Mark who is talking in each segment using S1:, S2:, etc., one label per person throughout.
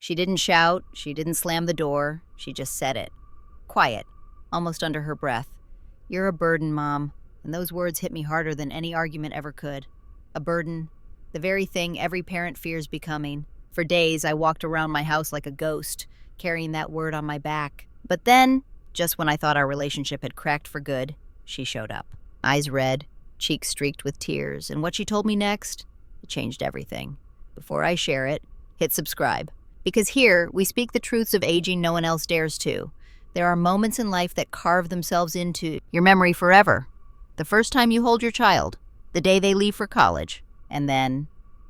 S1: She didn't shout, she didn't slam the door, she just said it. Quiet, almost under her breath. "You're a burden, Mom." And those words hit me harder than any argument ever could. A burden, the very thing every parent fears becoming. For days, I walked around my house like a ghost, carrying that word on my back. But then, just when I thought our relationship had cracked for good, she showed up. Eyes red, cheeks streaked with tears, and what she told me next, it changed everything. Before I share it, hit subscribe. Because here, we speak the truths of aging no one else dares to. There are moments in life that carve themselves into your memory forever. The first time you hold your child, the day they leave for college, and then,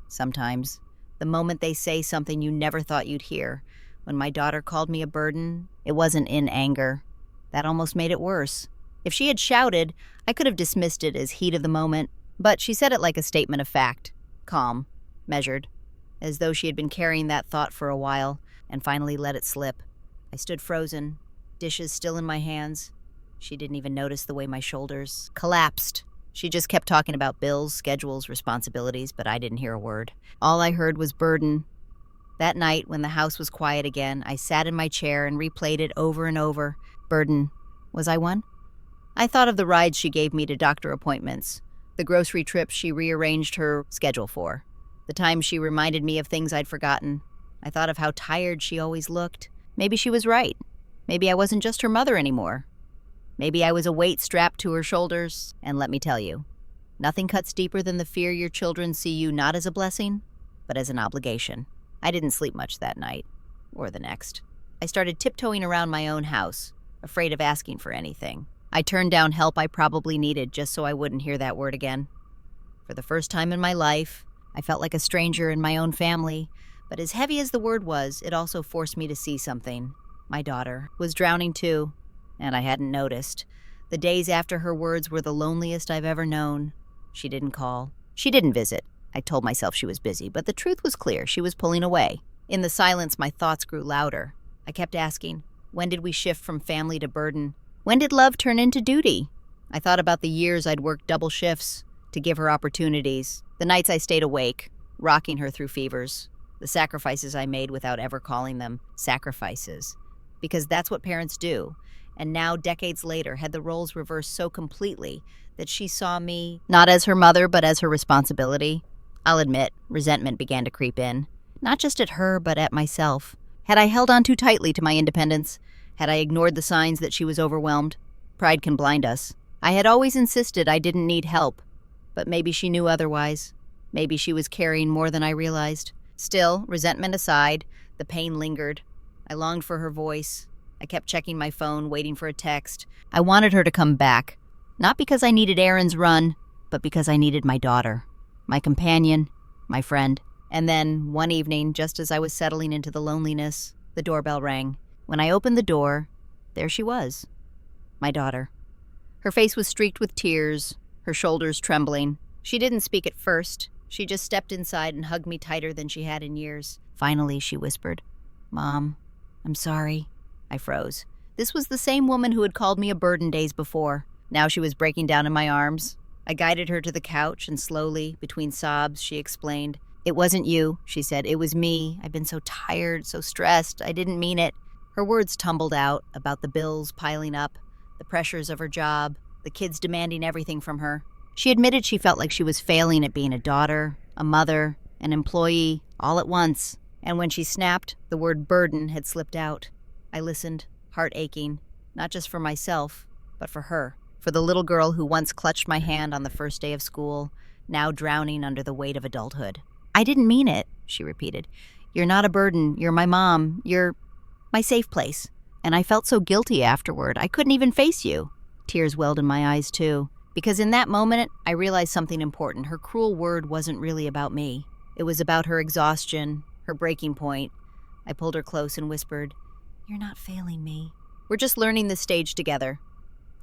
S1: sometimes, the moment they say something you never thought you'd hear. When my daughter called me a burden, it wasn't in anger. That almost made it worse. If she had shouted, I could have dismissed it as heat of the moment, but she said it like a statement of fact, calm, measured, as though she had been carrying that thought for a while, and finally let it slip. I stood frozen, dishes still in my hands. She didn't even notice the way my shoulders collapsed. She just kept talking about bills, schedules, responsibilities, but I didn't hear a word. All I heard was burden. That night, when the house was quiet again, I sat in my chair and replayed it over and over. Burden. Was I one? I thought of the rides she gave me to doctor appointments, the grocery trips she rearranged her schedule for, the times she reminded me of things I'd forgotten. I thought of how tired she always looked. Maybe she was right. Maybe I wasn't just her mother anymore. Maybe I was a weight strapped to her shoulders, and let me tell you, nothing cuts deeper than the fear your children see you not as a blessing, but as an obligation. I didn't sleep much that night, or the next. I started tiptoeing around my own house, afraid of asking for anything. I turned down help I probably needed just so I wouldn't hear that word again. For the first time in my life, I felt like a stranger in my own family, but as heavy as the word was, it also forced me to see something. My daughter was drowning too, and I hadn't noticed. The days after her words were the loneliest I've ever known. She didn't call. She didn't visit. I told myself she was busy, but the truth was clear. She was pulling away. In the silence, my thoughts grew louder. I kept asking, when did we shift from family to burden? When did love turn into duty? I thought about the years I'd worked double shifts to give her opportunities, the nights I stayed awake, rocking her through fevers, the sacrifices I made without ever calling them sacrifices. Because that's what parents do. And now, decades later, had the roles reversed so completely that she saw me not as her mother, but as her responsibility. I'll admit, resentment began to creep in. Not just at her, but at myself. Had I held on too tightly to my independence? Had I ignored the signs that she was overwhelmed? Pride can blind us. I had always insisted I didn't need help, but maybe she knew otherwise. Maybe she was carrying more than I realized. Still, resentment aside, the pain lingered. I longed for her voice. I kept checking my phone, waiting for a text. I wanted her to come back, not because I needed errands run, but because I needed my daughter, my companion, my friend. And then, one evening, just as I was settling into the loneliness, the doorbell rang. When I opened the door, there she was, my daughter. Her face was streaked with tears, her shoulders trembling. She didn't speak at first. She just stepped inside and hugged me tighter than she had in years. Finally, she whispered, "Mom, I'm sorry." I froze. This was the same woman who had called me a burden days before. Now she was breaking down in my arms. I guided her to the couch, and slowly, between sobs, she explained. "It wasn't you," she said. "It was me. I've been so tired, so stressed. I didn't mean it." Her words tumbled out about the bills piling up, the pressures of her job, the kids demanding everything from her. She admitted she felt like she was failing at being a daughter, a mother, an employee, all at once. And when she snapped, the word burden had slipped out. I listened, heart aching, not just for myself, but for her, for the little girl who once clutched my hand on the first day of school, now drowning under the weight of adulthood. "I didn't mean it," she repeated. "You're not a burden. You're my mom. You're my safe place." And I felt so guilty afterward. I couldn't even face you. Tears welled in my eyes, too. Because in that moment, I realized something important. Her cruel word wasn't really about me. It was about her exhaustion, her breaking point. I pulled her close and whispered, "You're not failing me. We're just learning this stage together."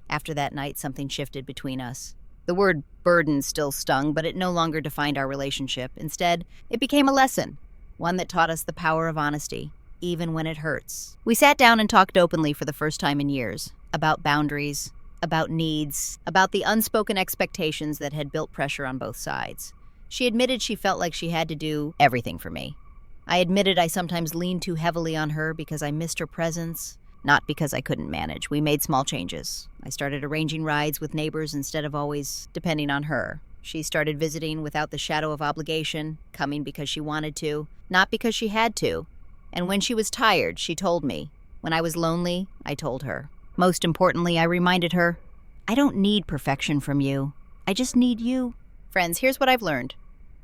S1: After that night, something shifted between us. The word burden still stung, but it no longer defined our relationship. Instead, it became a lesson, one that taught us the power of honesty, even when it hurts. We sat down and talked openly for the first time in years, about boundaries, about needs, about the unspoken expectations that had built pressure on both sides. She admitted she felt like she had to do everything for me. I admitted I sometimes leaned too heavily on her because I missed her presence, not because I couldn't manage. We made small changes. I started arranging rides with neighbors instead of always depending on her. She started visiting without the shadow of obligation, coming because she wanted to, not because she had to. And when she was tired, she told me. When I was lonely, I told her. Most importantly, I reminded her, I don't need perfection from you. I just need you. Friends, here's what I've learned.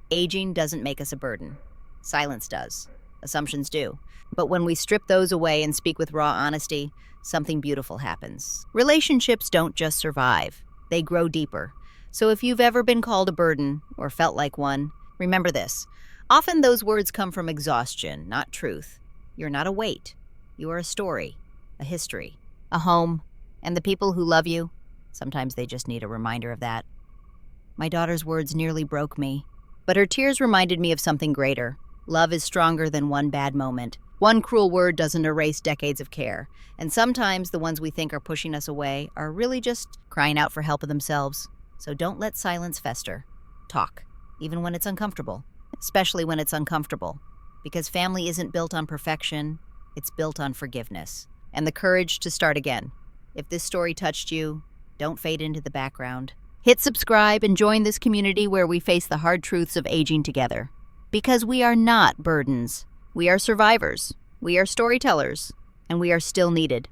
S1: Aging doesn't make us a burden. Silence does. Assumptions do. But when we strip those away and speak with raw honesty, something beautiful happens. Relationships don't just survive. They grow deeper. So if you've ever been called a burden or felt like one, remember this. Often those words come from exhaustion, not truth. You're not a weight. You are a story, a history, a home, and the people who love you, sometimes they just need a reminder of that. My daughter's words nearly broke me, but her tears reminded me of something greater. Love is stronger than one bad moment. One cruel word doesn't erase decades of care, and sometimes the ones we think are pushing us away are really just crying out for help of themselves. So don't let silence fester. Talk, even when it's uncomfortable, especially when it's uncomfortable, because family isn't built on perfection, it's built on forgiveness and the courage to start again. If this story touched you, don't fade into the background. Hit subscribe and join this community where we face the hard truths of aging together. Because we are not burdens. We are survivors. We are storytellers. And we are still needed.